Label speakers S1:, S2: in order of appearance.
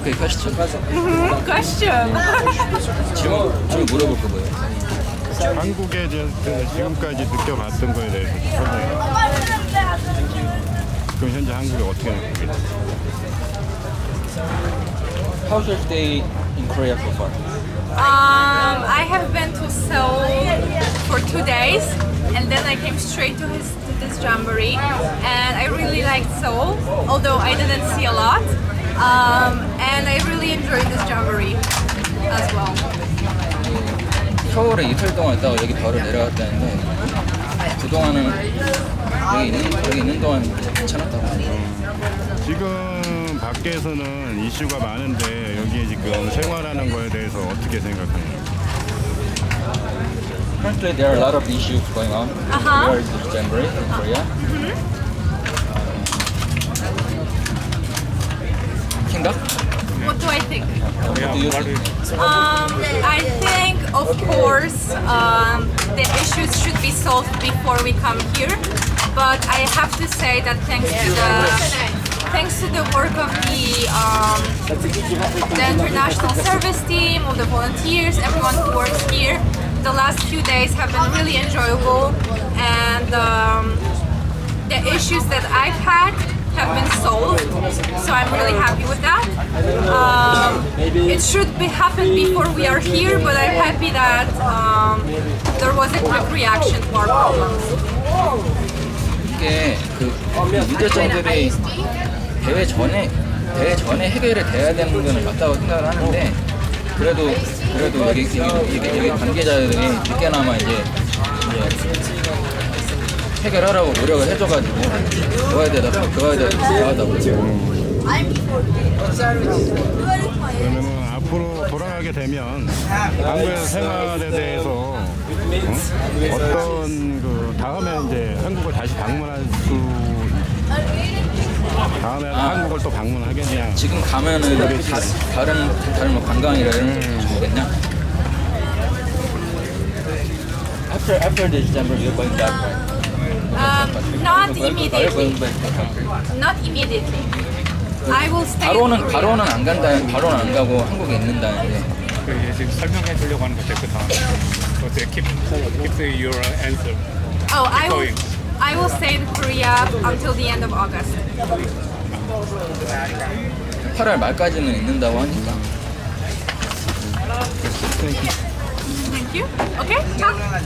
S1: 오케이, 가시죠.
S2: Question.
S1: 질문 물어볼 거고요.
S3: 한국에 지금까지 느껴봤던 거에 대해서 설명해요. 그럼 현재 한국에 어떻게 느끼고 있나요?
S1: How's your stay in Korea so far?
S2: I have been to Seoul for 2 days, and then I came straight to this jamboree, and I really liked Seoul, although I didn't see a lot. And I really enjoyed this jamboree as well.
S1: 서울에 이틀 동안 있다가 여기 바로 내려갔다는데 그동안은 여기 있는 동안 괜찮았다고.
S3: 지금 밖에서는 이슈가 많은데 여기에 지금 생활하는 거에 대해서 어떻게 생각해요?
S1: Currently there are a lot of issues going on. Where is this jamboree in Korea? 생각?
S2: What do I think?
S1: What do you think?
S2: I think, of course, the issues should be solved before we come here. But I have to say that thanks to the work of the international service team, of the volunteers, everyone who works here, the last few days have been really enjoyable, and the issues that I've had have been solved, so I'm really happy with that. It should happen before we are here, but I'm happy that there was a quick reaction to our problems.
S1: 이게 그 문제점들이 대회 전에 해결이 돼야 되는 건 맞다고 생각을 하는데 그래도 여기 관계자들이 늦게나마 이제 해결하라고 노력을 해줘가지고 그거에 대해서 좋아하다고.
S3: 그러면 앞으로 돌아가게 되면 한국에서 생활에 대해서 어떤 그 다음에 이제 한국을 다시 방문할 다음에 한국을 또 방문하겠냐?
S1: 지금 가면은 다른 뭐 관광이라 이런 거 보겠냐? After this December you're going back, right?
S2: Not immediately. Not immediately. I will stay.
S1: 바로는 안 가고 한국에 있는다는데.
S4: 지금 설명해 주려고 하는 건데 그 다음에 어떻게 keep your answer.
S2: Oh, I will stay in Korea until the end of August.
S1: 8월 말까지는 있는다고 하니까.
S2: Thank you. Okay.